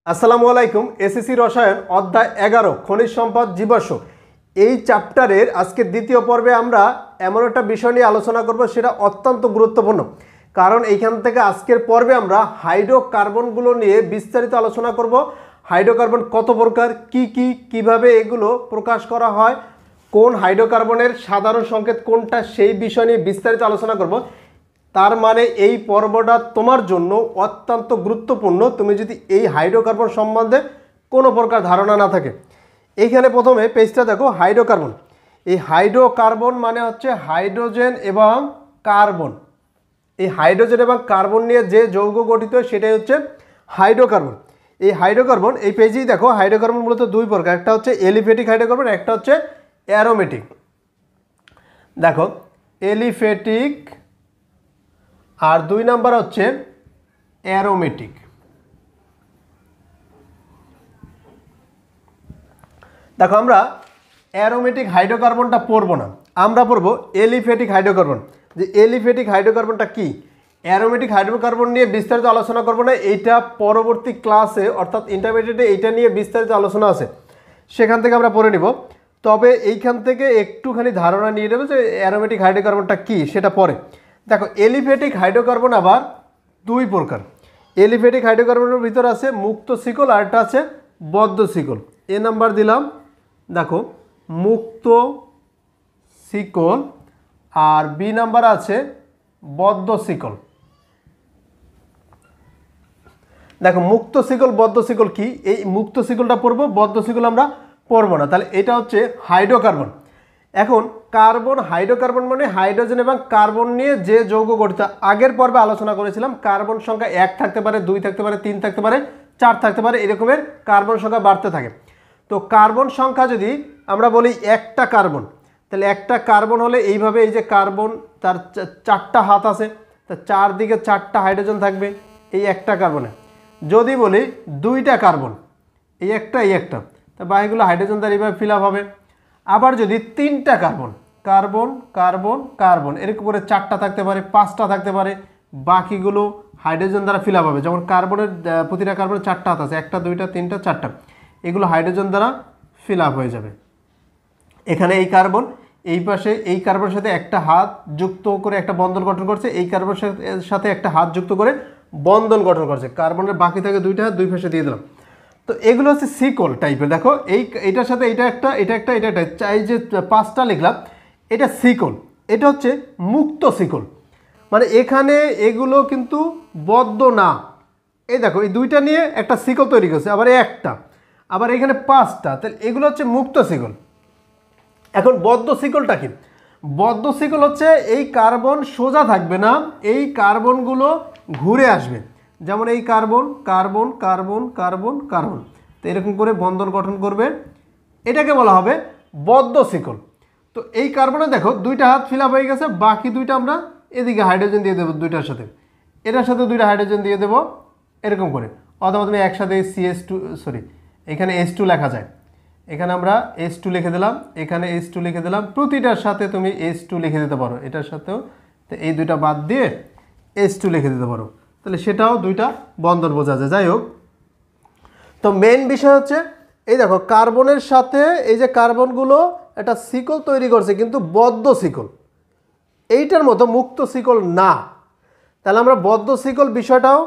আসসালামু আলাইকুম। এসএসসি রসায়ন অধ্যায় 11 খনিজ সম্পদ জীবাশ্ম এই চ্যাপ্টারের আজকে দ্বিতীয় পর্বে আমরা এমন একটা বিষয় নিয়ে আলোচনা করব, সেটা অত্যন্ত গুরুত্বপূর্ণ। কারণ এইখান থেকে আজকের পর্বে আমরা হাইড্রোকার্বনগুলো নিয়ে বিস্তারিত আলোচনা করব। হাইড্রোকার্বন কত প্রকার, কিভাবে এগুলো প্রকাশ করা হয়, কোন হাইড্রোকার্বনের সাধারণ সংকেত কোনটা, সেই বিষয় নিয়ে বিস্তারিত আলোচনা করব। তার মানে এই পর্বটা তোমার জন্য অত্যন্ত গুরুত্বপূর্ণ, তুমি যদি এই হাইড্রোকার্বন সম্বন্ধে কোনো প্রকার ধারণা না থাকে। এইখানে প্রথমে পেজটা দেখো, হাইড্রোকার্বন। এই হাইড্রোকার্বন মানে হচ্ছে হাইড্রোজেন এবং কার্বন। এই হাইড্রোজেন এবং কার্বন নিয়ে যে যৌগ গঠিত সেটাই হচ্ছে হাইড্রোকার্বন। এই হাইড্রোকার্বন এই পেজেই দেখো, হাইড্রোকার্বন মূলত দুই প্রকার, একটা হচ্ছে এলিফ্যাটিক হাইড্রোকার্বন, একটা হচ্ছে অ্যারোমেটিক। দেখো এলিফ্যাটিক আর দুই নাম্বার হচ্ছে অ্যারোমেটিক। দেখো আমরা অ্যারোমেটিক হাইড্রোকার্বনটা পড়বো না, আমরা পড়বো এলিফ্যাটিক হাইড্রোকার্বন। যে এলিফ্যাটিক হাইড্রোকার্বনটা কি, অ্যারোমেটিক হাইড্রোকার্বন নিয়ে বিস্তারিত আলোচনা করবো না, এইটা পরবর্তী ক্লাসে অর্থাৎ ইন্টারমিডিয়েটে এইটা নিয়ে বিস্তারিত আলোচনা আছে, সেখান থেকে আমরা পড়ে নিব। তবে এইখান থেকে একটুখানি ধারণা নিয়ে নেবে যে অ্যারোমেটিক হাইড্রোকার্বনটা কি সেটা পরে। দেখো এলিফ্যাটিক হাইড্রোকার্বন আবার দুই প্রকার। এলিফ্যাটিক হাইড্রোকার্বনের ভিতর আছে মুক্ত শিকল আর একটা আছে বদ্ধ শিকল। এ নাম্বার দিলাম, দেখো মুক্ত শিকল আর বি নাম্বার আছে বদ্ধ শিকল। দেখো মুক্ত শিকল বদ্ধ শিকল কি, এই মুক্ত শিকলটা পড়বো, বদ্ধ শিকল আমরা পড়বো না। তাহলে এটা হচ্ছে হাইড্রোকার্বন। এখন কার্বন, হাইড্রোকার্বন মানে হাইড্রোজেন এবং কার্বন নিয়ে যে যৌগ গঠিত। আগের পর্বে আলোচনা করেছিলাম কার্বন সংখ্যা 1 থাকতে পারে, 2 থাকতে পারে, 3 থাকতে পারে, 4 থাকতে পারে, এরকমের কার্বন সংখ্যা বাড়তে থাকে। তো কার্বন সংখ্যা যদি আমরা বলি একটা কার্বন, তাহলে একটা কার্বন হলে এইভাবে, এই যে কার্বন তার 4টা হাত আছে, তা চারদিকে 4টা হাইড্রোজেন থাকবে এই একটা কার্বনে। যদি বলি 2টা কার্বন, এই একটা, তা বাকিগুলো হাইড্রোজেন দ্বারা এইভাবে ফিল আপ হবে। আবার যদি 3টা কার্বন, কার্বন কার্বন কার্বন, এরকম করে 4টা থাকতে পারে, 5টা থাকতে পারে, বাকিগুলো হাইড্রোজেন দ্বারা ফিল আপ হবে। যেমন কার্বনের প্রতিটা কার্বনের 4টা হাত আছে, 1টা 2টা 3টা 4টা, এগুলো হাইড্রোজেন দ্বারা ফিল আপ হয়ে যাবে। এখানে এই কার্বন এই পাশে এই কার্বনের সাথে একটা হাত যুক্ত করে একটা বন্ধন গঠন করছে, এই কার্বনের সাথে একটা হাত যুক্ত করে বন্ধন গঠন করছে। কার্বনের বাকি থাকে 2টা হাত, দুই পাশে দিয়ে দিলাম। তো এগুলো হচ্ছে শিকল টাইপের। দেখো এইটার সাথে এটা একটা, এটা একটা, এটা একটা, এই যে 5টা লিখলাম এটা শিকল। এটা হচ্ছে মুক্ত শিকল, মানে এখানে এগুলো কিন্তু বদ্ধ না। এই দেখো এই 2টা নিয়ে একটা শিকল তৈরি করছে, আবার একটা, আবার এখানে 5টা, তাহলে এগুলো হচ্ছে মুক্ত শিকল। এখন বদ্ধ শিকলটা কি, বদ্ধ শিকল হচ্ছে এই কার্বন সোজা থাকবে না, এই কার্বনগুলো ঘুরে আসবে। যেমন এই carbon carbon carbon carbon carbon, তো এরকম করে বন্ধন গঠন করবে, এটাকে বলা হবে বদ্ধ শিকল। তো এই কার্বনে দেখো 2টা হাত ফিল আপ হয়ে গেছে, বাকি 2টা আমরা এদিকে হাইড্রোজেন দিয়ে দেবো, 2টার সাথে এটার সাথে 2টা হাইড্রোজেন দিয়ে দেবো এরকম করে। অথবা তুমি একসাথে এখানে H2 লেখা যায়, এখানে আমরা H2 লিখে দিলাম, এখানে H2 লিখে দিলাম, প্রতিটার সাথে তুমি H2 লিখে দিতে পারো, এটার সাথেও। তো এই 2টা বাদ দিয়ে H2 লিখে দিতে পারো, তাহলে সেটাও 2টা বন্ধন বোঝা যায়। যাই হোক, তো মেইন বিষয় হচ্ছে এই দেখো কার্বনের সাথে এই যে কার্বনগুলো একটা শিকল তৈরি করছে, কিন্তু বদ্ধ শিকল, এইটার মতো মুক্ত শিকল না। তাহলে আমরা বদ্ধ শিকল বিষয়টাও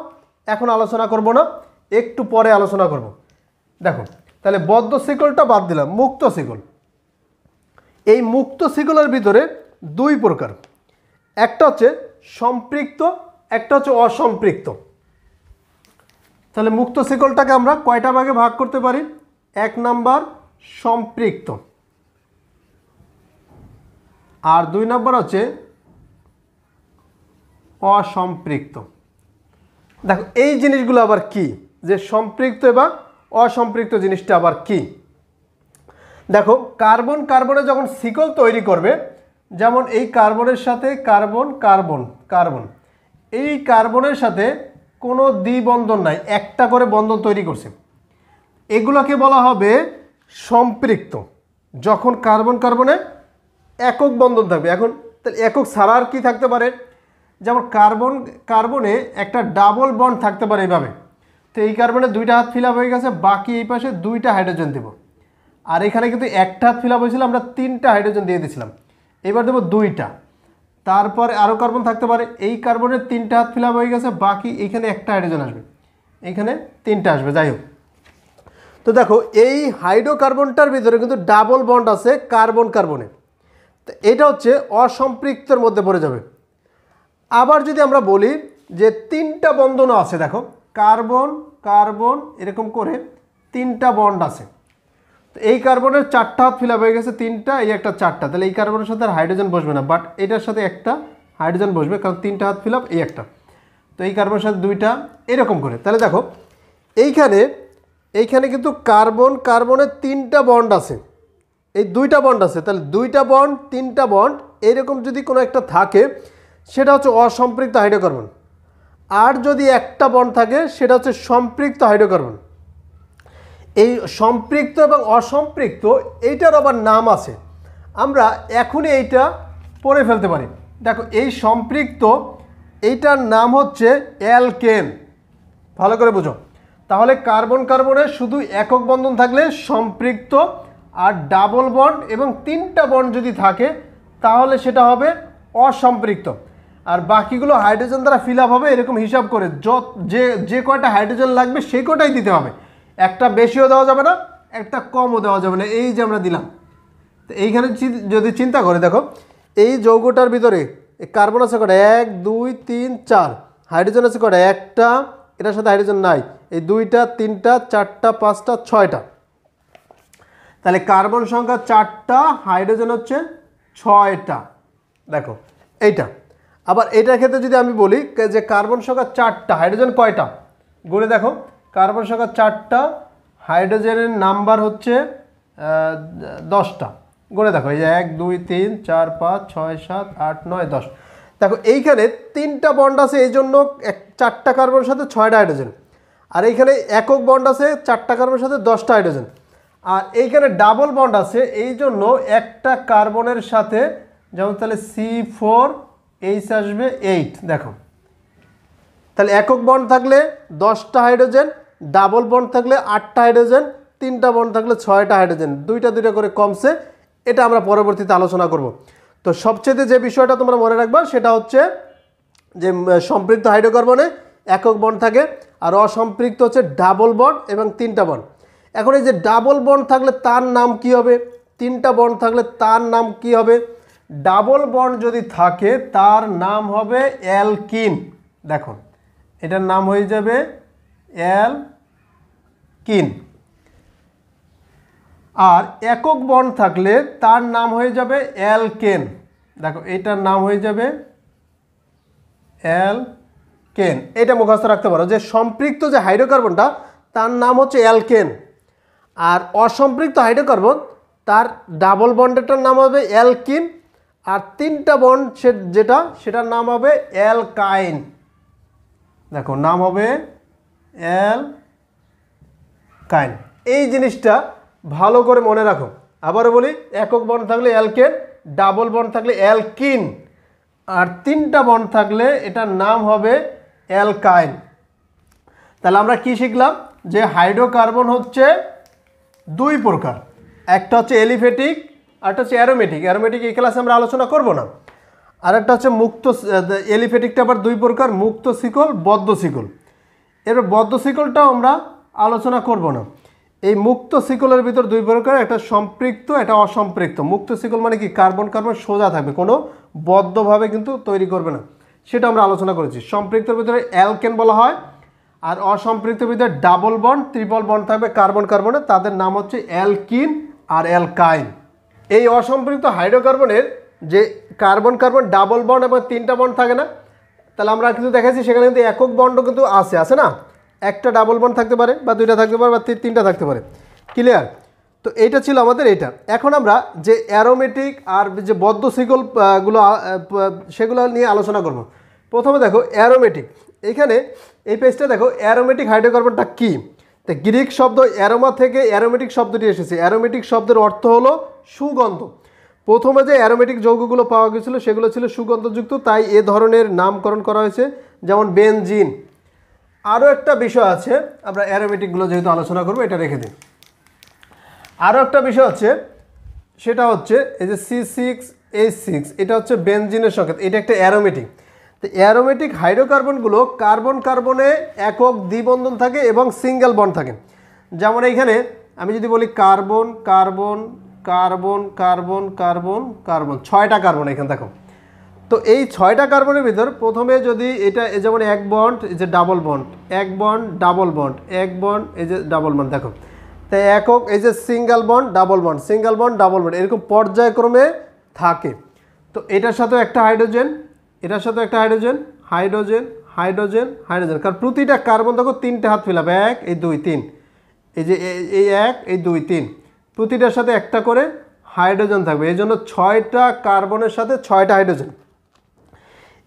এখন আলোচনা করব না, একটু পরে আলোচনা করব। দেখো তাহলে বদ্ধ শিকলটা বাদ দিলাম, মুক্ত শিকল। এই মুক্ত শিকলের ভিতরে দুই প্রকার, একটা হচ্ছে সম্পৃক্ত, একটা হচ্ছে অসম্পৃক্ত। তাহলে মুক্ত শিকলটাকে আমরা কয়টা ভাগে ভাগ করতে পারি, 1 নাম্বার সম্পৃক্ত, আর 2 নাম্বার হচ্ছে অসম্পৃক্ত। দেখো এই জিনিসগুলো আবার কি, যে সম্পৃক্ত এবং অসম্পৃক্ত জিনিসটা আবার কি। দেখো কার্বন কার্বনে যখন শিকল তৈরি করবে, যেমন এই কার্বনের সাথে কার্বন কার্বন কার্বন, এই কার্বনের সাথে কোনো দ্বিবন্ধন নাই, একটা করে বন্ধন তৈরি করছে, এগুলোকে বলা হবে সম্পৃক্ত। যখন কার্বন কার্বনে একক বন্ধন থাকবে, এখন তাহলে একক ছাড়া আর কি থাকতে পারে, যেমন কার্বনে একটা ডাবল বন্ড থাকতে পারে এইভাবে, তো এই কার্বনে 2টা হাত ফিল আপ হয়ে গেছে, বাকি এই পাশে 2টা হাইড্রোজেন দেব। আর এখানে কিন্তু 1টা হাত ফিল আপ হয়েছিল, আমরা 3টা হাইড্রোজেন দিয়ে দিয়েছিলাম, এবার দেবো 2টা। তারপরে আরও কার্বন থাকতে পারে, এই কার্বনের 3টা হাত ফিল আপ হয়ে গেছে, বাকি এখানে 1টা হাইড্রোজেন আসবে, এখানে 3টা আসবে, যাই হোক। তো দেখো এই হাইড্রোকার্বনটার ভিতরে কিন্তু ডাবল বন্ড আছে কার্বন কার্বনে, তো এটা হচ্ছে অসম্পৃক্তর মধ্যে পড়ে যাবে। আবার যদি আমরা বলি যে 3টা বন্ধনও আছে, দেখো কার্বন কার্বন এরকম করে 3টা বন্ড আছে, তো এই কার্বনের 4টা হাত ফিল আপ হয়ে গেছে, 3টা, এই একটা 4টা, তাহলে এই কার্বনের সাথে আর হাইড্রোজেন বসবে না, বাট এটার সাথে একটা হাইড্রোজেন বসবে, কারণ 3টা হাত ফিল আপ, এই একটা, তো এই কার্বনের সাথে 2টা, এরকম করে। তাহলে দেখো এইখানে কিন্তু কার্বন কার্বনের 3টা বন্ড আছে, এই 2টা বন্ড আছে, তাহলে 2টা বন্ড 3টা বন্ড এরকম যদি কোনো একটা থাকে সেটা হচ্ছে অসম্পৃক্ত হাইড্রোকার্বন। আর যদি একটা বন্ড থাকে সেটা হচ্ছে সম্পৃক্ত হাইড্রোকার্বন। এই সম্পৃক্ত এবং অসম্পৃক্ত এইটার আবার নাম আছে, আমরা এখনই এইটা পড়ে ফেলতে পারি। দেখো এই সম্পৃক্ত এইটার নাম হচ্ছে অ্যালকেন, ভালো করে বুঝো। তাহলে কার্বন কার্বনের শুধু একক বন্ধন থাকলে সম্পৃক্ত, আর ডাবল বন্ড এবং 3টা বন্ড যদি থাকে তাহলে সেটা হবে অসম্পৃক্ত। আর বাকিগুলো হাইড্রোজেন দ্বারা ফিল আপ হবে, এরকম হিসাব করে যে কয়টা হাইড্রোজেন লাগবে সেই কয়টাই দিতে হবে, একটা বেশিও দেওয়া যাবে না, একটা কমও দেওয়া যাবে না, এই যে আমরা দিলাম। তো এইখানে যদি চিন্তা করে দেখো এই যৌগটার ভিতরে কার্বন আছে কটা, 1 2 3 4, হাইড্রোজেন আছে কটা, একটা, এটার সাথে হাইড্রোজেন নাই, এই 2টা 3টা 4টা 5টা 6টা, তাহলে কার্বন সংখ্যা 4টা, হাইড্রোজেন হচ্ছে 6টা। দেখো এইটা। আবার এটার ক্ষেত্রে যদি আমি বলি যে কার্বন সংখ্যা 4টা, হাইড্রোজেন কয়টা, গুণে দেখো কার্বন সংখ্যা 4টা, হাইড্রোজেনের নাম্বার হচ্ছে 10টা, গুণে দেখো এই যে 1 2 3 4 5 6 7 8 9 10। দেখো এইখানে 3টা বন্ড আছে, এই জন্য 4টা কার্বনের সাথে 6টা হাইড্রোজেন, আর এইখানে একক বন্ড আছে 4টা কার্বনের সাথে 10টা হাইড্রোজেন, আর এইখানে ডাবল বন্ড আছে এই জন্য একটা কার্বনের সাথে, যেমন তাহলে C4H আসবে 8। দেখো তাহলে একক বন্ড থাকলে 10টা হাইড্রোজেন, ডাবল বন্ড থাকলে 8টা হাইড্রোজেন, 3টা বন্ড থাকলে 6টা হাইড্রোজেন, 2টা করে কমছে, এটা আমরা পরবর্তীতে আলোচনা করব। তো সবচেয়ে যে বিষয়টা তোমরা মনে রাখবা সেটা হচ্ছে যে সম্পৃক্ত হাইড্রোকার্বনে একক বন্ড থাকে, আর অসম্পৃক্ত হচ্ছে ডাবল বন্ড এবং 3টা বন্ড। এখন এই যে ডাবল বন্ড থাকলে তার নাম কি হবে, 3টা বন্ড থাকলে তার নাম কি হবে? ডাবল বন্ড যদি থাকে তার নাম হবে অ্যালকিন। দেখো এটার নাম হয়ে যাবে অ্যালকিন। আর একক বন্ড থাকলে তার নাম হয়ে যাবে অ্যালকেন। দেখো এটার নাম হয়ে যাবে অ্যালকেন। এটা মুখস্থ রাখতে পারো যে সম্পৃক্ত যে হাইড্রোকার্বনটা তার নাম হচ্ছে অ্যালকেন, আর অসম্পৃক্ত হাইড্রোকার্বন তার ডাবল বন্ডেরটার নাম হবে অ্যালকিন, আর 3টা বন্ড সেটার নাম হবে অ্যালকাইন। দেখো নাম হবে অ্যালকাইন। এই জিনিসটা ভালো করে মনে রাখো। আবারও বলি, একক বন্ড থাকলে অ্যালকেন, ডাবল বন্ড থাকলে অ্যালকিন, আর 3টা বন্ড থাকলে এটার নাম হবে অ্যালকাইন। তাহলে আমরা কি শিখলাম? যে হাইড্রোকার্বন হচ্ছে 2 প্রকার, একটা হচ্ছে এলিফ্যাটিক আর একটা হচ্ছে অ্যারোমেটিক। অ্যারোমেটিক এই ক্লাসে আমরা আলোচনা করব না। আর একটা হচ্ছে মুক্ত। এলিফ্যাটিকটা আবার 2 প্রকার, মুক্ত শিকল, বদ্ধ শিকল। এবার বদ্ধ শিকলটাও আমরা আলোচনা করব না। এই মুক্ত শিকলের ভিতর 2 প্রকার, একটা সম্পৃক্ত, একটা অসম্পৃক্ত। মুক্ত শিকল মানে কি? কার্বন কার্বন সোজা থাকবে, কোনো বদ্ধভাবে কিন্তু তৈরি করবে না, সেটা আমরা আলোচনা করেছি। সম্পৃক্তর ভিতরে অ্যালকেন বলা হয়, আর অসম্পৃক্তর ভিতরে ডাবল বন্ড ট্রিপল বন্ড থাকবে কার্বন কার্বনে, তাদের নাম হচ্ছে অ্যালকিন আর অ্যালকাইন। এই অসম্পৃক্ত হাইড্রোকার্বনের যে কার্বন কার্বন ডাবল বন্ড এবং 3টা বন্ড থাকে না, তাহলে আমরা কিন্তু দেখাচ্ছি সেখানে কিন্তু একক বন্ডও কিন্তু আছে না, একটা ডাবল বন্ড থাকতে পারে, বা 2টা থাকতে পারে, বা 3টা থাকতে পারে। ক্লিয়ার? তো এইটা ছিল আমাদের এইটা। এখন আমরা যে অ্যারোমেটিক আর যে বদ্ধ শিকল গুলো সেগুলো নিয়ে আলোচনা করব। প্রথমে দেখো অ্যারোমেটিক। এইখানে এই পেজটা দেখো, অ্যারোমেটিক হাইড্রোকার্বনটা কি? তো গ্রিক শব্দ অ্যারোমা থেকে অ্যারোমেটিক শব্দটি এসেছে। অ্যারোমেটিক শব্দের অর্থ হলো সুগন্ধ। প্রথমে যে অ্যারোমেটিক যৌগগুলো পাওয়া গেছিলো সেগুলো ছিল সুগন্ধযুক্ত, তাই এ ধরনের নামকরণ করা হয়েছে, যেমন বেনজিন। আরও একটা বিষয় আছে, আমরা অ্যারোমেটিকগুলো যেহেতু আলোচনা করবো এটা রেখে দিই। আরও একটা বিষয় হচ্ছে, সেটা হচ্ছে এই যে C6H6, এটা হচ্ছে বেনজিনের সংকেত, এটা একটা অ্যারোমেটিক। তো অ্যারোমেটিক হাইড্রোকার্বনগুলো কার্বন কার্বনে একক দ্বিবন্ধন থাকে এবং সিঙ্গেল বন্ড থাকে। যেমন এইখানে আমি যদি বলি carbon carbon carbon carbon carbon carbon, 6টা কার্বন এখানে দেখো। তো এই 6টা কার্বনের ভিতর প্রথমে যদি এটা যেমন এক বন্ড, এই যে ডাবল বন্ড, এক বন্ড ডাবল বন্ড, এক বন্ড, এই যে ডাবল বন্ড, দেখো তাই একক, এই যে single bond double bond, single bond double bond, এরকম পর্যায়ক্রমে থাকে। তো এটার সাথেও একটা হাইড্রোজেন, এটার সাথে একটা হাইড্রোজেন, হাইড্রোজেন হাইড্রোজেন হাইড্রোজেন, কারণ প্রতিটা কার্বন দেখো 3টে হাত ফিলাবে, 1 এই 2 3, এই যে এই 1 এই 2 3, প্রতিটার সাথে একটা করে হাইড্রোজেন থাকবে, এই জন্য 6টা কার্বনের সাথে 6টা হাইড্রোজেন।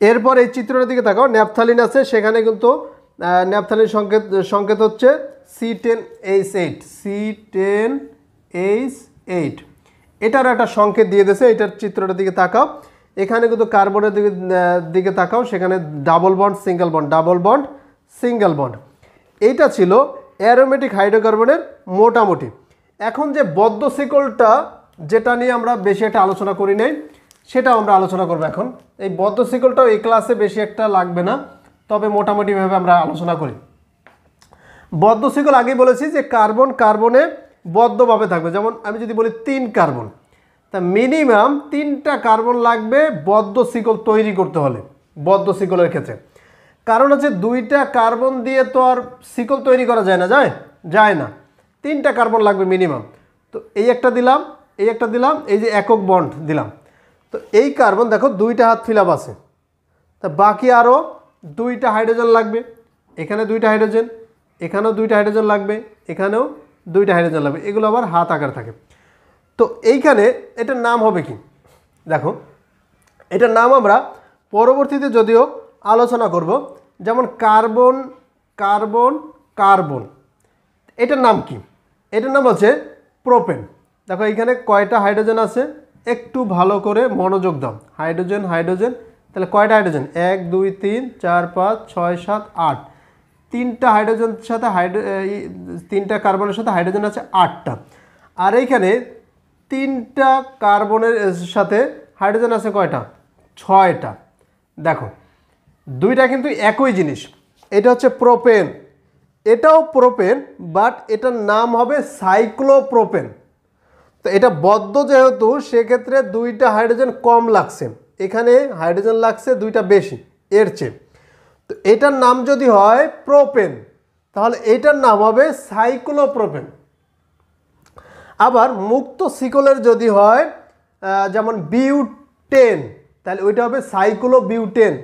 এরপর এই চিত্রটার দিকে তাকাও, ন্যাপথালিন আছে, সেখানে কিন্তু ন্যাপথালিন সংকেত হচ্ছে C10H8, C10H8, এটার একটা সংকেত দিয়ে দিয়েছে। এটার চিত্রটার দিকে তাকাও, এখানে কিন্তু কার্বনের দিকে তাকাও, সেখানে double bond single bond, double bond single bond. এইটা ছিল অ্যারোমেটিক হাইড্রোকার্বনের মোটামুটি। এখন যে বদ্ধ শিকলটা, যেটা নিয়ে আমরা বেশি একটা আলোচনা করি নাই, সেটাও আমরা আলোচনা করবো এখন। এই বদ্ধ শিকলটাও এই ক্লাসে বেশি একটা লাগবে না, তবে মোটামুটিভাবে আমরা আলোচনা করি। বদ্ধ শিকল আগেই বলেছি যে কার্বন কার্বনে বদ্ধভাবে থাকবে। যেমন আমি যদি বলি 3 কার্বন, তা মিনিমাম 3টা কার্বন লাগবে বদ্ধ শিকল তৈরি করতে হলে, বদ্ধ শিকলের ক্ষেত্রে। কারণ হচ্ছে 2টা কার্বন দিয়ে তো আর শিকল তৈরি করা যায় না, যায় না, 3টা কার্বন লাগবে মিনিমাম। তো এই একটা দিলাম, এই একটা দিলাম, এই যে একক বন্ড দিলাম। তো এই কার্বন দেখো 2টা হাত ফিলাপ আছে, তা বাকি আরও 2টা হাইড্রোজেন লাগবে, এখানে 2টা হাইড্রোজেন, এখানেও 2টা হাইড্রোজেন লাগবে, এখানেও 2টা হাইড্রোজেন লাগবে, এগুলো আবার হাত আকার থাকে। তো এইখানে এটার নাম হবে কি, দেখো এটার নাম আমরা পরবর্তীতে যদিও আলোচনা করব। যেমন কার্বন কার্বন কার্বন, এটার নাম কি, এটার নাম হচ্ছে প্রোপেন। দেখো এইখানে কয়টা হাইড্রোজেন আছে, একটু ভালো করে মনোযোগ দাও, হাইড্রোজেন হাইড্রোজেন, তাহলে কয়টা হাইড্রোজেন, 1 2 3 4 5 6 7 8, 3টা হাইড্রোজেনের সাথে 3টা কার্বনের সাথে হাইড্রোজেন আছে 8টা, আর এইখানে 3টা কার্বনের সাথে হাইড্রোজেন আছে কয়টা, 6টা। দেখো 2টা কিন্তু একই জিনিস, এটা হচ্ছে প্রোপেন, এটাও প্রোপেন, বাট এটার নাম হবে সাইক্লোপ্রোপেন। তো এটা বদ্ধ যেহেতু, সেক্ষেত্রে 2টা হাইড্রোজেন কম লাগছে, এখানে হাইড্রোজেন লাগছে 2টা বেশি এর চেয়ে। তো এটার নাম যদি হয় প্রোপেন, তাহলে এটার নাম হবে সাইক্লোপ্রোপেন। আবার মুক্ত শিকলের যদি হয় যেমন বিউটেন, তাহলে ওইটা হবে সাইক্লোবিউটেন।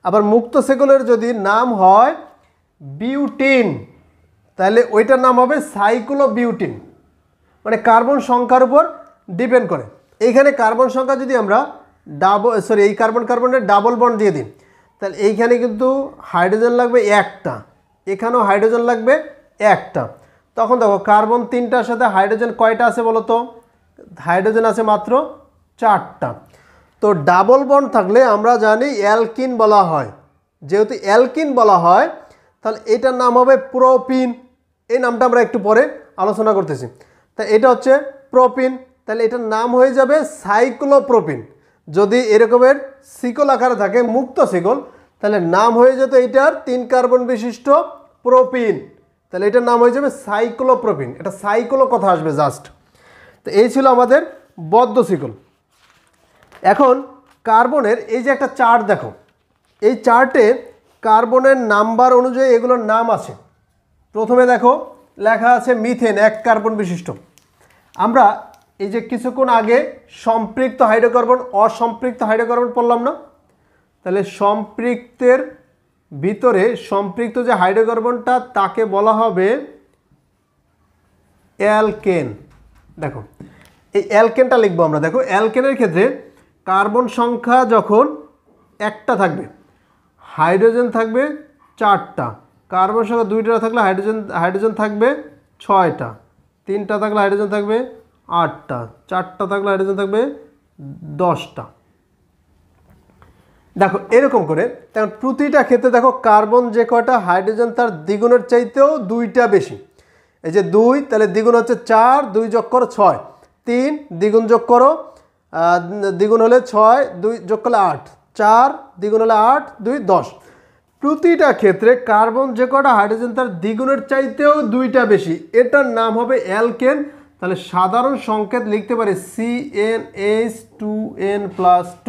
আবার মুক্ত শিকলের যদি নাম হয় বিউটিন, তাহলে ওইটার নাম হবে সাইক্লোবিউটিন। মানে কার্বন সংখ্যার উপর ডিপেন্ড করে। এইখানে কার্বন সংখ্যা যদি আমরা এই কার্বন কার্বনের ডাবল বন্ড দিয়ে দিই, তাহলে এইখানে কিন্তু হাইড্রোজেন লাগবে একটা, এখানেও হাইড্রোজেন লাগবে একটা। তখন দেখো কার্বন 3টার সাথে হাইড্রোজেন কয়টা আছে বলো তো, হাইড্রোজেন আছে মাত্র 4টা। তো ডাবল বন্ড থাকলে আমরা জানি অ্যালকিন বলা হয়, যেহেতু অ্যালকিন বলা হয়, তাহলে এটার নাম হবে প্রোপিন। এই নামটা আমরা একটু পরে আলোচনা করতেছি। তা এটা হচ্ছে প্রোপিন, তাহলে এটার নাম হয়ে যাবে সাইক্লোপ্রোপিন। যদি এরকমের শিকল আকারে থাকে মুক্ত শিকল, তাহলে নাম হয়ে যেত এইটার 3 কার্বন বিশিষ্ট প্রোপিন, তাহলে এটার নাম হয়ে যাবে সাইক্লোপ্রোপিন। এটা সাইক্লো কথা আসবে জাস্ট। তো এই ছিল আমাদের বদ্ধ শিকল। এখন কার্বনের এই যে একটা চার্ট দেখো, এই চার্টে কার্বনের নাম্বার অনুযায়ী এগুলোর নাম আছে। প্রথমে দেখো লেখা আছে মিথেন, 1 কার্বন বিশিষ্ট। আমরা এই যে কিছুক্ষণ আগে সম্পৃক্ত হাইড্রোকার্বন অসম্পৃক্ত হাইড্রোকার্বন পড়লাম না, তাহলে সম্পৃক্তের ভিতরে সম্পৃক্ত যে হাইড্রোকার্বনটা তাকে বলা হবে অ্যালকেন। দেখো এই অ্যালকেনটা লিখবো আমরা। দেখো অ্যালকেনের ক্ষেত্রে কার্বন সংখ্যা যখন একটা থাকবে, হাইড্রোজেন থাকবে 4টা, কার্বন সংখ্যা 2টা থাকলে হাইড্রোজেন থাকবে 6টা, 3টা থাকলে হাইড্রোজেন থাকবে 8টা, 4টা থাকলে হাইড্রোজেন থাকবে 10টা। দেখো এরকম করে, তখন প্রতিটা ক্ষেত্রে দেখো কার্বন যে কয়টা, হাইড্রোজেন তার দ্বিগুণের চাইতেও দুইটা বেশি। এই যে 2, তাহলে দ্বিগুণ হচ্ছে 4, 2 যোগ করো 6, 3 দ্বিগুণ যোগ করো, দ্বিগুণ হলে 6, 2 যোগ করলে 8, 4 দ্বিগুণ হলে 8, 2 10। প্রতিটা ক্ষেত্রে কার্বন যে কটা, হাইড্রোজেন তার দ্বিগুণের চাইতেও দুইটা বেশি, এটার নাম হবে অ্যালকেন। তাহলে সাধারণ সংকেত লিখতে পারি CnH2n+2।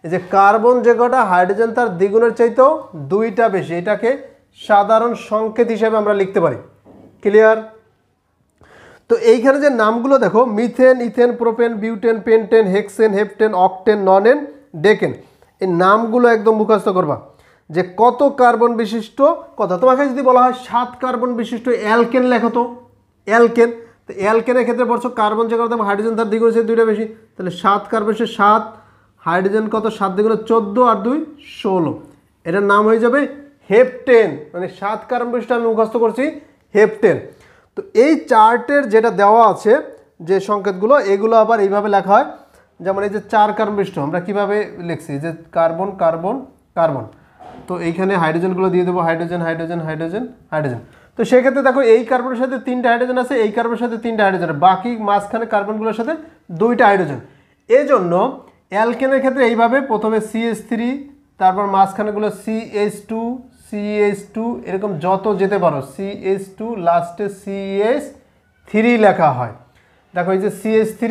এই যে কার্বন যে কটা, হাইড্রোজেন তার দ্বিগুণের চাইতেও দুইটা বেশি, এটাকে সাধারণ সংকেত হিসেবে আমরা লিখতে পারি। ক্লিয়ার? তো এইখানে যে নামগুলো দেখো, methane, ethane, propane, butane, pentane, hexane, heptane, octane, nonane, decane, এই নামগুলো একদম মুখস্থ করবা যে কত কার্বন বিশিষ্ট কথা। তোমাকে যদি বলা হয় 7 কার্বন বিশিষ্ট অ্যালকেন লেখো তো, অ্যালকেন। তো অ্যালকেনের ক্ষেত্রে পড়ছো কার্বন যে কথা, হাইড্রোজেন তার দ্বিগুণ হচ্ছে দুইটা বেশি, তাহলে 7 কার্বন সে 7, হাইড্রোজেন কত, 7 দ্বিগুণে 14 আর 2 16, এটার নাম হয়ে যাবে হেপটেন। মানে 7 কার্বন বিশিষ্ট আমি মুখস্থ করছি হেপটেন। তো এই চার্টের যেটা দেওয়া আছে যে সংকেতগুলো, এগুলো আবার এইভাবে লেখা হয়। যেমন এই যে 4 কার্বন বিশিষ্ট আমরা কিভাবে লিখছি, যে কার্বন কার্বন কার্বন, তো এইখানে হাইড্রোজেনগুলো দিয়ে দেবো, হাইড্রোজেন হাইড্রোজেন হাইড্রোজেন হাইড্রোজেন। তো সেক্ষেত্রে দেখো এই কার্বনের সাথে 3টা হাইড্রোজেন আছে, এই কার্বনের সাথে 3টা হাইড্রোজেন, বাকি মাঝখানে কার্বনগুলোর সাথে 2টা হাইড্রোজেন। এই জন্য অ্যালকেনের ক্ষেত্রে এইভাবে প্রথমে CH3, তারপর মাঝখানেগুলো CH2 CH2, এরকম যত যেতে পারো CH2, লাস্টে CH3 লেখা হয়। দেখো এই যে CH3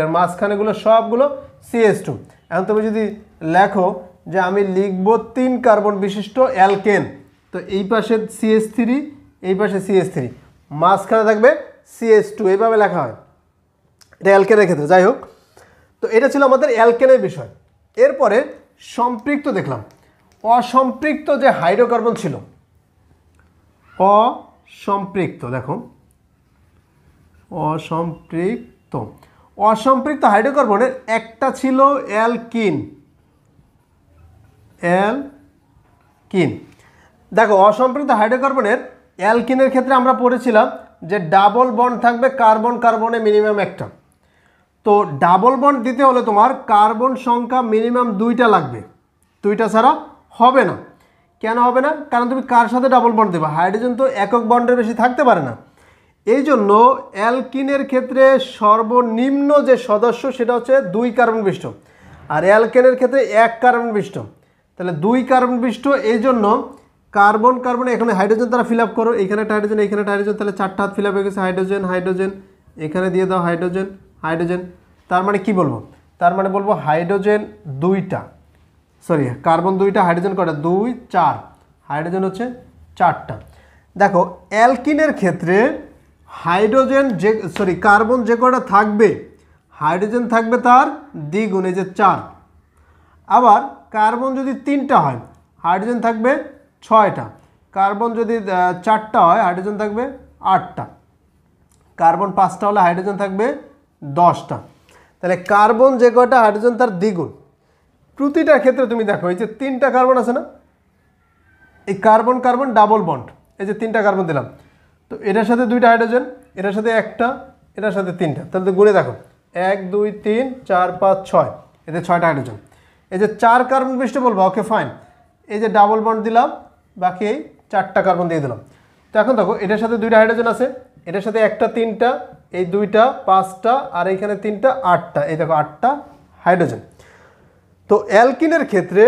আর মাঝখানেগুলো সবগুলো CH2। এখন তুমি যদি লেখো যে আমি লিখবো 3 কার্বন বিশিষ্ট অ্যালকেন, তো এই পাশে CH3, এই পাশে CH3, মাঝখানে থাকবে CH2, এইভাবে লেখা হয়, এটা অ্যালকেনের ক্ষেত্রে। যাই হোক, তো এটা ছিল আমাদের অ্যালকেনের বিষয়। এরপরে সম্পৃক্ত দেখলাম। অসম্পৃক্ত যে হাইড্রোকার্বন ছিল, অসম্পৃক্ত, দেখো অসম্পৃক্ত হাইড্রোকার্বনের একটা ছিল অ্যালকিন। দেখো অসম্পৃক্ত হাইড্রোকার্বনের অ্যালকিনের ক্ষেত্রে আমরা পড়েছিলাম যে ডাবল বন্ড থাকবে কার্বন কার্বনে মিনিমাম একটা। তো ডাবল বন্ড দিতে হলে তোমার কার্বন সংখ্যা মিনিমাম 2টা লাগবে, 2টা ছাড়া হবে না। কেন হবে না? কারণ তুমি কার সাথে ডাবল বন্ড দেবে, হাইড্রোজেন তো একক বন্ডের বেশি থাকতে পারে না। এই জন্য অ্যালকিনের ক্ষেত্রে সর্বনিম্ন যে সদস্য সেটা হচ্ছে 2 কার্বন বিশিষ্ট, আর অ্যালকেনের ক্ষেত্রে 1 কার্বন বিশিষ্ট। তাহলে 2 কার্বন বিশিষ্ট, এই জন্য কার্বন কার্বন এখানে হাইড্রোজেন তারা ফিল আপ করো, এখানে হাইড্রোজেন, এখানে হাইড্রোজেন, তাহলে 4টা হাত ফিল আপ হয়ে গেছে, হাইড্রোজেন হাইড্রোজেন, এখানে দিয়ে দাও হাইড্রোজেন হাইড্রোজেন। তার মানে কি বলবো? তার মানে বলবো হাইড্রোজেন 2টা, সরি কার্বন 2টা, হাইড্রোজেন কটা, 2 4, হাইড্রোজেন হচ্ছে 4টা। দেখো অ্যালকিনের ক্ষেত্রে হাইড্রোজেন যে কার্বন যে কটা থাকবে, হাইড্রোজেন থাকবে তার দ্বিগুণ, এই যে 4। আবার কার্বন যদি 3টা হয়, হাইড্রোজেন থাকবে 6টা। কার্বন যদি 4টা হয়, হাইড্রোজেন থাকবে 8টা। কার্বন 5টা হলে হাইড্রোজেন থাকবে 10টা। তাহলে কার্বন যে কয়টা, হাইড্রোজেন তার দ্বিগুণ। প্রতিটা ক্ষেত্রে তুমি দেখো এই যে 3টা কার্বন আছে না, এই কার্বন কার্বন ডাবল বন্ড, এই যে 3টা কার্বন দিলাম, তো এটার সাথে 2টা হাইড্রোজেন, এটার সাথে 1টা, এটার সাথে 3টা, তাহলে গুণে দেখো 1 2 3 4 5 6, এতে 6টা হাইড্রোজেন। এই যে 4 কার্বন বিশিষ্ট বলবো, ওকে ফাইন, এই যে ডাবল বন্ড দিলাম, বাকি এই 4টা কার্বন দিয়ে দিলাম। তো এখন দেখো এটার সাথে 2টা হাইড্রোজেন আছে, এটার সাথে 1টা 3টা, এই 2টা 5টা, আর এইখানে 3টা 8টা, এই দেখো 8টা হাইড্রোজেন। তো অ্যালকিনের ক্ষেত্রে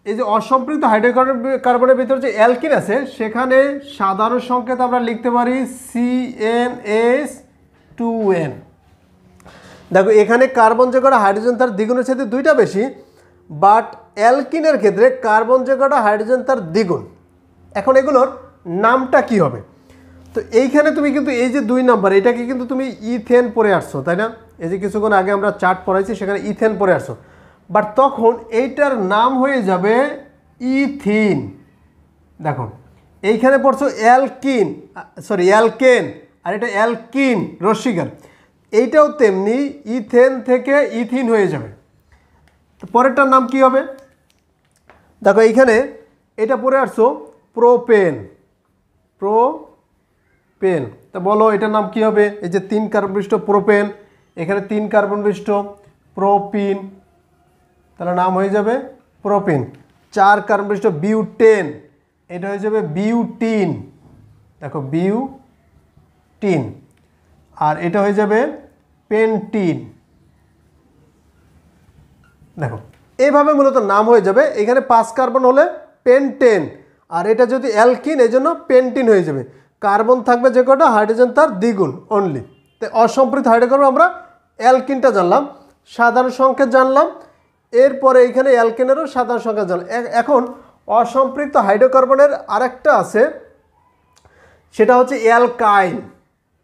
এই যে অসম্পৃক্ত হাইড্রোকার্বনের ভিতরে যে অ্যালকিন আছে, সেখানে সাধারণ সংকেত আমরা লিখতে পারি CnH2n। দেখো এখানে কার্বন যে কটা, হাইড্রোজেন তার দ্বিগুণের সাথে 2টা বেশি, বাট অ্যালকিনের ক্ষেত্রে কার্বন যে কটা, হাইড্রোজেন তার দ্বিগুণ। এখন এগুলোর নামটা কি হবে? তো এইখানে তুমি কিন্তু এই যে 2 নাম্বার, এটাকে কিন্তু তুমি ইথেন পড়ে আসছো, তাই না? এই যে কিছুক্ষণ আগে আমরা চার্ট পড়াইছি, সেখানে ইথেন পড়ে আসছো, বাট তখন এইটার নাম হয়ে যাবে ইথিন। দেখো এইখানে পড়ছো অ্যালকিন, অ্যালকেন, আর এটা অ্যালকিন রস্বীকার, এইটাও তেমনি ইথেন থেকে ইথিন হয়ে যাবে। তো পরেরটার নাম কি হবে? দেখো এইখানে এটা পড়ে আসছো প্রোপেন, তা বলো এটার নাম কি হবে? এই যে 3 কার্বন বিশিষ্ট প্রোপেন, এখানে 3 কার্বন বিশিষ্ট প্রোপিন, তাহলে নাম হয়ে যাবে প্রোপিন, 4 কার্বন বিশিষ্ট বিউটেন, এটা হয়ে যাবে বিউটিন, দেখো বিউটিন। আর এটা হয়ে যাবে পেন্টিন, দেখো এইভাবে মূলত নাম হয়ে যাবে। এখানে 5 কার্বন হলে পেন্টেন, আর এটা যদি অ্যালকিন এই জন্য পেন্টিন হয়ে যাবে। কার্বন থাকবে যে কটা, হাইড্রোজেন তার দ্বিগুণ অনলি। তো অসম্পৃক্ত হাইড্রোকার্বন আমরা অ্যালকিনটা জানলাম, সাধারণ সংকেত জানলাম, এরপরে এইখানে অ্যালকেনেরও সাধারণ সংকেত জানলাম। এখন অসম্পৃক্ত হাইড্রোকার্বনের আরেকটা আছে, সেটা হচ্ছে অ্যালকাইন।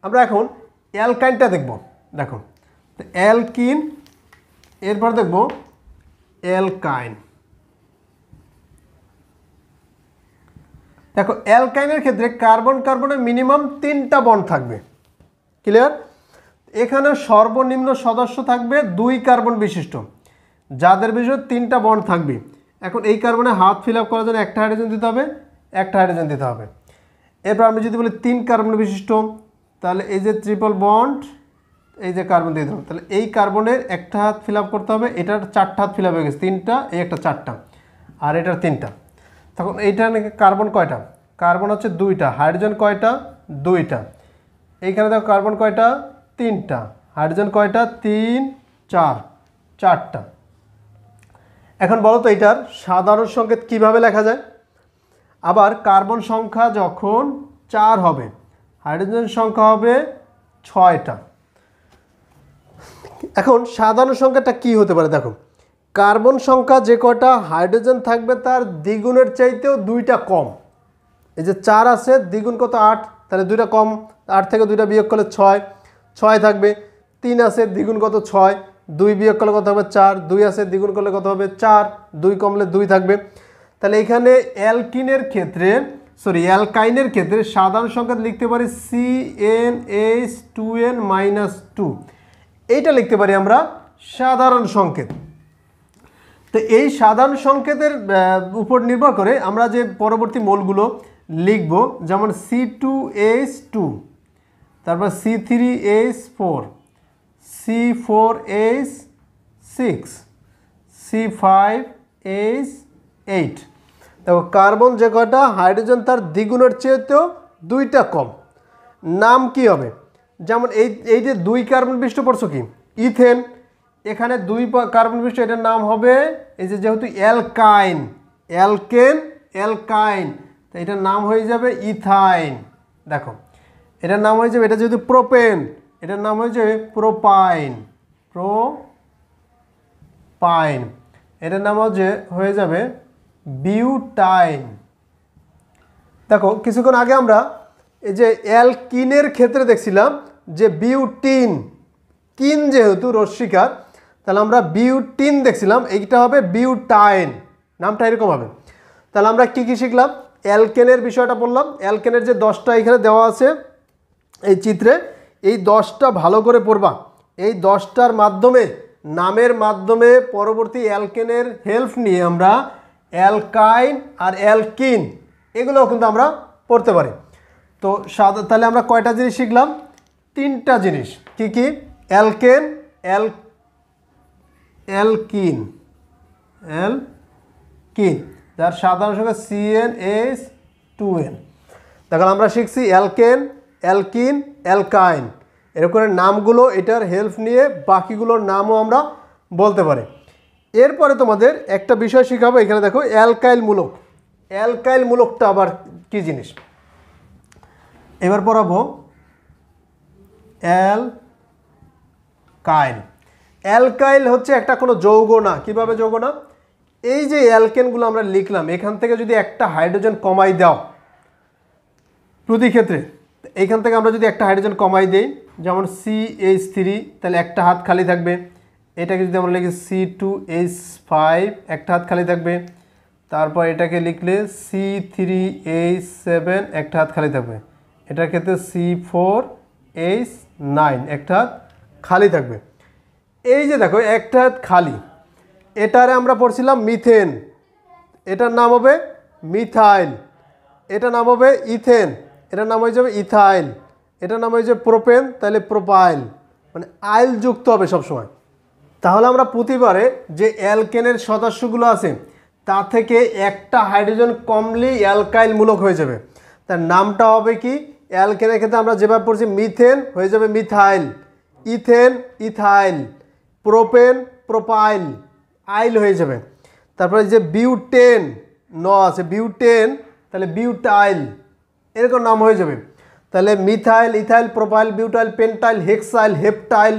আমরা এখন অ্যালকাইনটা দেখব। দেখো অ্যালকিন, এরপর দেখব অ্যালকাইন। দেখো অ্যালকাইনের ক্ষেত্রে কার্বন কার্বনের মিনিমাম 3টা বন্ড থাকবে, ক্লিয়ার। এখানে সর্বনিম্ন সদস্য থাকবে 2 কার্বন বিশিষ্ট, যাদের বিষয়ে 3টা বন্ড থাকবে। এখন এই কার্বনে হাত ফিল আপ করার জন্য একটা হাইড্রোজেন দিতে হবে, একটা হাইড্রোজেন দিতে হবে। এরপর আমি যদি বলি 3 কার্বন বিশিষ্ট, তাহলে এই যে ট্রিপল বন্ড, এই যে কার্বন দিয়ে দিতে হবে, তাহলে এই কার্বনের একটা হাত ফিল আপ করতে হবে, এটার 4টা হাত ফিল আপ হয়ে গেছে, 3টা, এই একটা 4টা, আর এটার 3টা। তখন এইটা নাকি কার্বন কয়টা, কার্বন হচ্ছে 2টা, হাইড্রোজেন কয়টা, 2টা। এইখানে দেখো কার্বন কয়টা, 3টা, হাইড্রোজেন কয়টা, 3 4, 4টা। এখন বলো তো এটার সাধারণ সংকেত কিভাবে লেখা যায়। আবার কার্বন সংখ্যা যখন 4 হবে, হাইড্রোজেন সংখ্যা হবে 6টা। এখন সাধারণ সংখ্যাটা কি হতে পারে, দেখো কার্বন সংখ্যা যে কটা, হাইড্রোজেন থাকবে তার দ্বিগুণের চাইতেও 2টা কম। এই যে 4 আছে, দ্বিগুণ কত 8, তাহলে 2টা কম, 8 থেকে 2টা বিয়োগ করলে 6 থাকবে। 3 আছে, দ্বিগুণ কত 6, 2 বিয়োগ করলে কত হবে 4, 2 আছে, দ্বিগুণ করলে কত হবে 4, 2 কমলে 2 থাকবে। তাহলে এখানে অ্যালকাইনের ক্ষেত্রে সাধারণ সংকেত লিখতে পারি CnH2n-2, এইটা লিখতে পারি আমরা সাধারণ সংকেত। তো এই সাধারণ সংকেতের উপর নির্ভর করে আমরা যে পরবর্তী মৌলগুলো লিখব, যেমন C2H2, তারপর C3H4, C4H6, C5H8। দেখো কার্বন যে কটা, হাইড্রোজেন তার দ্বিগুণের চেয়েতেও 2টা কম। নাম কি হবে, যেমন এই যে 2 কার্বন বিশিষ্ট পড়ছো কি, ইথেন, এখানে 2 কার্বন বিশিষ্ট, এটার নাম হবে এই যে যেহেতু অ্যালকাইন, অ্যালকাইন, তো এটার নাম হয়ে যাবে ইথাইন। দেখো এটার নাম হয়ে যাবে, এটা যেহেতু প্রোপেন, এটার নাম হয়ে যাবে প্রোপাইন, এটার নাম হয়ে যাবে বিউটাইন। দেখো কিছুক্ষণ আগে আমরা এই যে অ্যালকিনের ক্ষেত্রে দেখছিলাম যে বিউটিন, কিন যেহেতু রস্মিকার, তাহলে আমরা বিউটিন দেখছিলাম, এইটা হবে বিউটাইন, নামটা এরকম হবে। তাহলে আমরা কি কি শিখলাম, অ্যালকেনের বিষয়টা বললাম। অ্যালকেনের যে 10টা এখানে দেওয়া আছে এই চিত্রে, এই 10টা ভালো করে পড়বা। এই 10টার মাধ্যমে, নামের মাধ্যমে পরবর্তী অ্যালকেনের হেল্প নিয়ে আমরা অ্যালকাইন আর অ্যালকিন এগুলোও কিন্তু আমরা পড়তে পারি। তো তাহলে আমরা কয়টা জিনিস শিখলাম, 3টা জিনিস। কি কি, অ্যালকেন, অ্যালকিন, যার সাধারণ সংখ্যা CnH2n। দেখো আমরা শিখছি অ্যালকেন, অ্যালকিন, অ্যালকাইন, এরকম নামগুলো, এটার হেল্প নিয়ে বাকিগুলোর নামও আমরা বলতে পারি। এরপরে তোমাদের একটা বিষয় শেখাবো, এখানে দেখো অ্যালকাইল মূলক। অ্যালকাইল মূলকটা আবার কি জিনিস এবার পড়াবো। অ্যালকাইল হচ্ছে একটা কোনো যৌগ না। কিভাবে যৌগ না, এই যে অ্যালকেনগুলো আমরা লিখলাম, এখান থেকে যদি একটা হাইড্রোজেন কমাই দাও প্রতি ক্ষেত্রে, এইখান থেকে আমরা যদি একটা হাইড্রোজেন কমাই দেই, যেমন CH3, তাহলে একটা হাত খালি থাকবে। এটাকে যদি আমরা লিখি C2H5, একটা হাত খালি থাকবে। তারপর এটাকে লিখলে C3H7, একটা হাত খালি থাকবে। এটার ক্ষেত্রে C4H9, একটা হাত খালি থাকবে। এই যে দেখো একটা হাত খালি, এটারে আমরা পড়ছিলাম মিথেন, এটার নাম হবে মিথাইল। এটার নাম হবে ইথেন, এটার নাম হয়ে যাবে ইথাইল। এটার নাম হয়ে যাবে প্রোপেন, তাহলে প্রোপাইল, মানে আইল যুক্ত হবে সবসময়। তাহলে আমরা প্রতিবারে যে অ্যালকেনের সদস্যগুলো আছে তা থেকে একটা হাইড্রোজেন কমলি অ্যালকাইল মূলক হয়ে যাবে। তার নামটা হবে কি, অ্যালকেনের ক্ষেত্রে আমরা যেভাবে পড়ছি মিথেন হয়ে যাবে methyl, ethane ethyl, propane propyl, yl হয়ে যাবে। তারপরে যে বিউটেন আছে বিউটেন, তাহলে বিউটাইল, এরকম নাম হয়ে যাবে। তাহলে methyl ethyl propyl butyl pentyl hexyl heptyl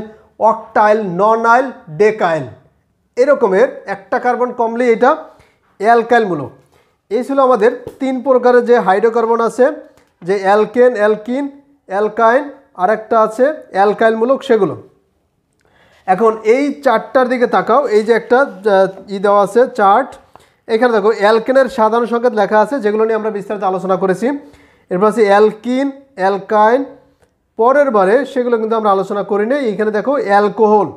octyl nonyl decyl, এরকমের একটা কার্বন কমলি এটা অ্যালকাইল মূলক। এই ছিল আমাদের 3 প্রকারের যে হাইড্রোকার্বন আছে, যে অ্যালকেন অ্যালকিন অ্যালকাইন আর একটা আছে অ্যালকাইল মূলক, সেগুলো। এখন এই চার্টটার দিকে তাকাও, এই যে একটা দেওয়া আছে চার্ট, এখানে দেখো অ্যালকেনের সাধারণ সংকেত লেখা আছে, যেগুলো নিয়ে আমরা বিস্তারিত আলোচনা করেছি। এরপর আছে অ্যালকিন অ্যালকাইন, পরের বারে সেগুলো কিন্তু আমরা আলোচনা করিনি। এইখানে দেখো অ্যালকোহল,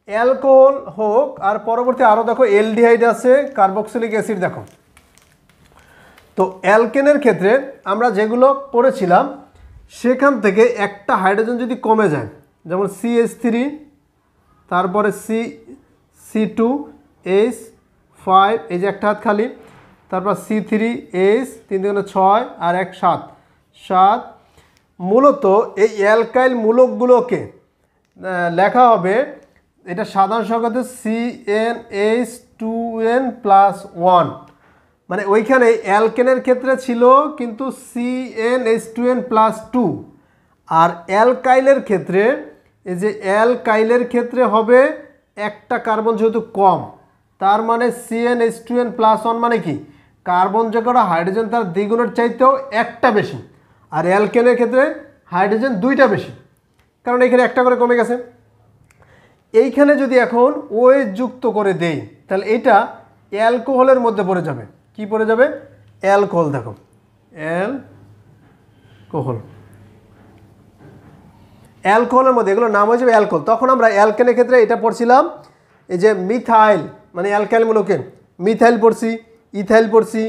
অ্যালকোহল হোক, আর পরবর্তী আরও দেখো এলডিহাইড আছে কার্বক্সিলিক অ্যাসিড। দেখো তো অ্যালকেনের ক্ষেত্রে আমরা যেগুলো পড়েছিলাম সেখান থেকে একটা হাইড্রোজেন যদি কমে যায়, যেমন CH3, তারপরে C2H5, এই যে একটা হাত খালি, তারপর C3H 3 × 6 আর 1 7, মূলত এই অ্যালকাইল মূলকগুলোকে লেখা হবে, এটা সাধারণ সংখ্যাতে CnH2n+1, মানে ওইখানে অ্যালকেনের ক্ষেত্রে ছিল কিন্তু CnH2n+2, আর অ্যালকাইলের ক্ষেত্রে এই যে অ্যালকাইলের ক্ষেত্রে হবে একটা কার্বন যেহেতু কম, তার মানে CnH2n+1 মানে কি, কার্বন যে কটা হাইড্রোজেন তার দ্বিগুণের চাইতেও একটা বেশি, আর অ্যালকেনের ক্ষেত্রে হাইড্রোজেন 2টা বেশি, কারণ এখানে একটা করে কমে গেছে। এইখানে যদি এখন OH যুক্ত করে দেই, তাহলে এটা অ্যালকোহলের মধ্যে পড়ে যাবে। কি পড়ে যাবে? অ্যালকোহল। দেখো অ্যালকোহল, অ্যালকোহলের মধ্যে এগুলোর নাম হয়ে যাবে অ্যালকোহল। তখন আমরা অ্যালকেনের ক্ষেত্রে এটা পড়ছিলাম, এই যে মিথাইল মানে অ্যালকাইল মূলকে মিথাইল পড়ছি, ইথাইল পড়ছি,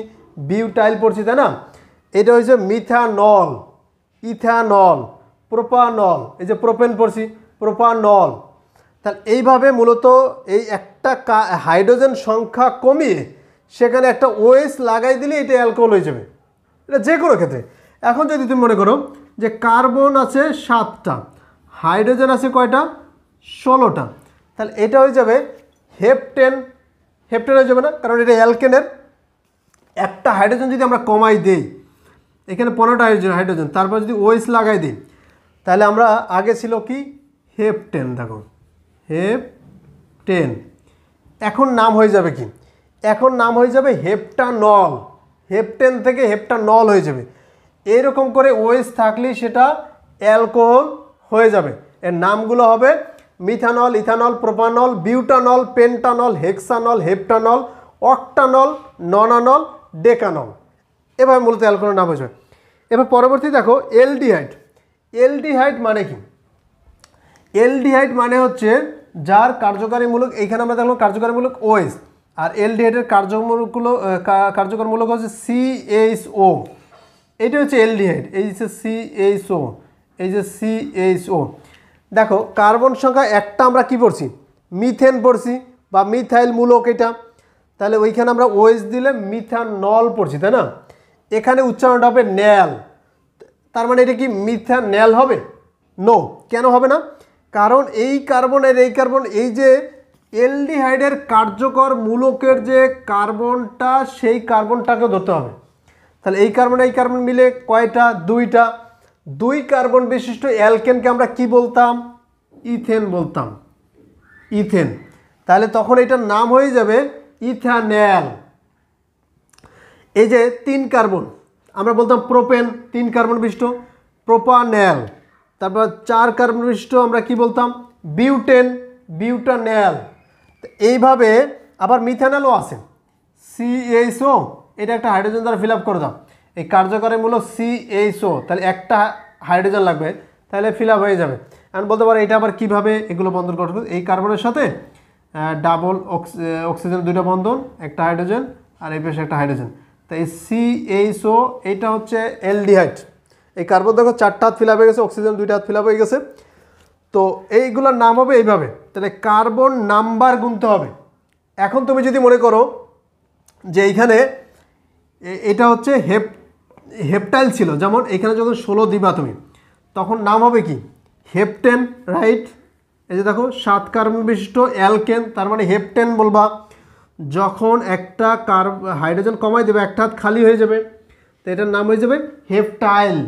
বিউটাইল পড়ছি, তাই না? এটা হচ্ছে মিথানল, ইথানল, প্রোপানল, এই যে প্রোপেন পড়ছি, প্রোপানল। তাহলে এইভাবে মূলত এই একটা হাইড্রোজেন সংখ্যা কমিয়ে সেখানে একটা OH লাগাই দিলে এটা অ্যালকোহল হয়ে যাবে, এটা যে কোনো ক্ষেত্রে। এখন যদি তুমি মনে করো যে কার্বন আছে 7টা, হাইড্রোজেন আছে কয়টা? 16টা, তাহলে এটা হয়ে যাবে হেপটেন। হেপটেন হয়ে যাবে না, কারণ এটা অ্যালকেনের একটা হাইড্রোজেন যদি আমরা কমাই দেই, এখানে 15টা হাইড্রোজেন, তারপর যদি OH লাগাই দিই, তাহলে আমরা আগে ছিল কি হেপটেন। দেখো হেপটেন, এখন নাম হয়ে যাবে কি, এখন নাম হয়ে যাবে হেপটানল। হেপটেন থেকে হেপটানল হয়ে যাবে। এরকম করে OH থাকলেই সেটা অ্যালকোহল হয়ে যাবে। এর নামগুলো হবে methanol, ethanol, propanol, butanol, pentanol, hexanol, heptanol, octanol, nonanol, decanol. এভাবে মূলত অ্যালকোহলের নাম হয়ে যাবে। এবার পরবর্তী দেখো এলডিহাইড। এলডিহাইড মানে কি? এলডিহাইড মানে হচ্ছে যার কার্যকারী মূলক, এইখানে আমরা দেখলাম কার্যকারী মূলক OH, আর এলডিহাইডের কার্যকর মূলক হচ্ছে CHO। এইটা হচ্ছে এলডিহাইড, এই যে CHO, এই যে CHO। দেখো কার্বন সংখ্যা একটা আমরা কি পড়ছি? মিথেন পড়ছি বা মিথাইল মূলক এটা, তাহলে ওইখানে আমরা OH দিলে মিথানল পড়ছি, তাই না? এখানে উচ্চারণটা হবে ন্যাল, তার মানে এটা কি মিথানল হবে? নো। কেন হবে না? কারণ এই কার্বনের এই কার্বন, এই যে এলডিহাইডের কার্যকর মূলকের যে কার্বনটা, সেই কার্বনটাকে ধরতে হবে। তাহলে এই কার্বন মিলে কয়টা? 2টা। 2 কার্বন বিশিষ্ট অ্যালকেনকে আমরা কি বলতাম? ইথেন বলতাম, ইথেন। তাহলে তখন এটার নাম হয়ে যাবে ইথানল। এই যে 3 কার্বন আমরা বলতাম প্রোপেন, 3 কার্বন বিশিষ্ট, প্রোপানল। তারপর 4 কার্বন বিশিষ্ট আমরা কি বলতাম? Butane, butanol. এইভাবে আবার মিথানলও আছে, CHO, এটা একটা হাইড্রোজেন দ্বারা ফিল আপ করে দাও। এই কার্যকরী মূলক CHO, তাহলে একটা হাইড্রোজেন লাগবে, তাহলে ফিল আপ হয়ে যাবে। আমি বলতে পারি এটা আবার কীভাবে এগুলো বন্ধন করবে? এই কার্বনের সাথে ডাবল অক্সিজেন 2টা বন্ধন, একটা হাইড্রোজেন, আর এই পাশে একটা হাইড্রোজেন, তাই CHO এটা হচ্ছে এলডিহাইড। এই কার্বন দেখো 4টা হাত ফিল আপ হয়ে গেছে, অক্সিজেন 2টা হাত ফিল আপ হয়ে গেছে। তো এইগুলোর নাম হবে এইভাবে, তাহলে কার্বন নাম্বার গুনতে হবে। এখন তুমি যদি মনে করো যে এইখানে এটা হচ্ছে হেপটাইল ছিল, যেমন এখানে যখন 16 দিবা তুমি তখন নাম হবে কি হেপটেন, রাইট। এই যে দেখো 7 কার্বন বিশিষ্ট অ্যালকেন, তার মানে হেপটেন বলবা। যখন একটা হাইড্রোজেন কমাই দেবে একটা হাত খালি হয়ে যাবে, তো এটার নাম হয়ে যাবে হেপটাইল।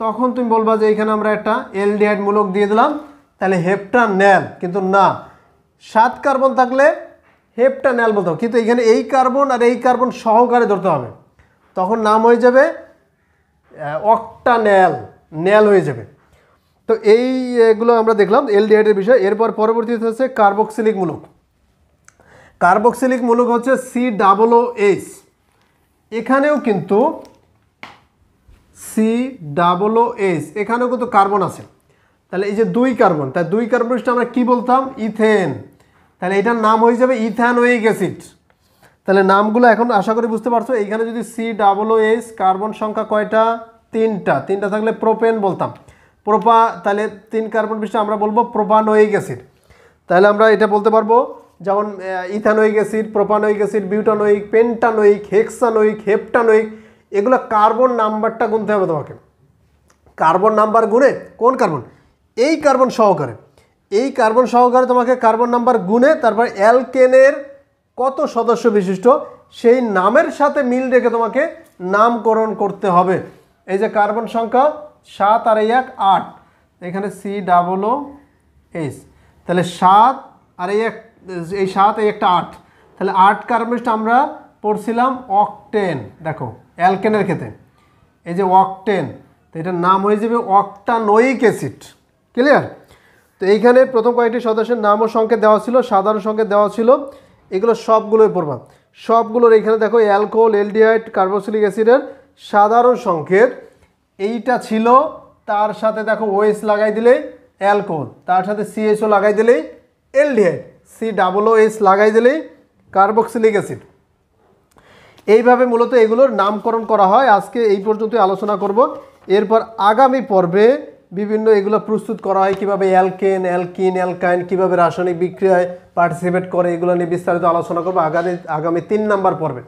তখন তুমি বলবা যে এখানে আমরা একটা এলডিহাইড মূলক দিয়ে দিলাম, তাহলে হেপটানেল। কিন্তু না, 7 কার্বন থাকলে হেপটানেল বলতে হবে, কিন্তু এখানে এই কার্বন আর এই কার্বন সহকারে ধরতে হবে, তখন নাম হয়ে যাবে অক্টানেল, নেল হয়ে যাবে। তো এইগুলো আমরা দেখলাম এলডিহাইডের বিষয়। এরপর পরবর্তীতে হচ্ছে কার্বক্সিলিক মূলক। কার্বক্সিলিক মূলক হচ্ছে COOH। এখানেও কিন্তু COOH, এখানেও কিন্তু কার্বন আছে। তাহলে এই যে 2 কার্বন, তাই 2 কার্বন আমরা কি বলতাম ইথেন, তাহলে এটার নাম হয়ে যাবে ইথানোয়িক অ্যাসিড। তাহলে নামগুলো এখন আশা করি বুঝতে পারছো। এইখানে যদি COOH, কার্বন সংখ্যা কয়টা, 3টা থাকলে প্রোপেন বলতাম, তাহলে 3 কার্বন বিশিষ্ট আমরা বলবো প্রোপানোয়িক অ্যাসিড। তাহলে আমরা এটা বলতে পারবো যেমন ethanoic acid, propanoic acid, butanoic, pentanoic, hexanoic, heptanoic. এগুলো কার্বন নাম্বারটা গুনতে হবে তোমাকে। কার্বন নাম্বার গুনে কোন কার্বন, এই কার্বন সহকারে, এই কার্বন সহকারে তোমাকে কার্বন নাম্বার গুনে তারপর অ্যালকেনের কত সদস্য বিশিষ্ট সেই নামের সাথে মিল রেখে তোমাকে নামকরণ করতে হবে। এই যে কার্বন সংখ্যা 7 আর 1 8, এখানে COOH, তাহলে 7 আর এই 7 এই একটা 8, তাহলে 8 কার্বনটা আমরা পড়ছিলাম অকটেন। দেখো অ্যালকেনের ক্ষেত্রে এই যে অকটেন, তো এটার নাম হয়ে যাবে অক্টানোয়িক অ্যাসিড। ক্লিয়ার? তো এইখানে প্রথম কয়েকটি সদস্যের নাম ও সংকেত দেওয়া ছিল, সাধারণ সংকেত দেওয়া ছিল, এগুলো সবগুলোই পড়বা। সবগুলোর এখানে দেখো অ্যালকোহল, এলডিহাইড, কার্বক্সিলিক অ্যাসিডের সাধারণ সংকেত এইটা ছিল, তার সাথে দেখো OH লাগাই দিলেই অ্যালকোহল, তার সাথে CHO লাগাই দিলেই এলডিহাইড, COOH লাগাই দিলেই কার্বক্সিলিক অ্যাসিড। এইভাবে মূলত এগুলোর নামকরণ করা হয়। আজকে এই পর্যন্তই আলোচনা করব। এরপর আগামী পর্বে বিভিন্ন এগুলো প্রস্তুত করা হয়, কীভাবে অ্যালকেন, অ্যালকিন, অ্যালকাইন কীভাবে রাসায়নিক বিক্রিয়ায় পার্টিসিপেট করে, এগুলো নিয়ে বিস্তারিত আলোচনা করবো আগামী 3 নাম্বার পর্বে।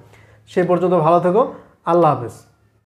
সেই পর্যন্ত ভালো থেকো, আল্লাহ হাফেজ।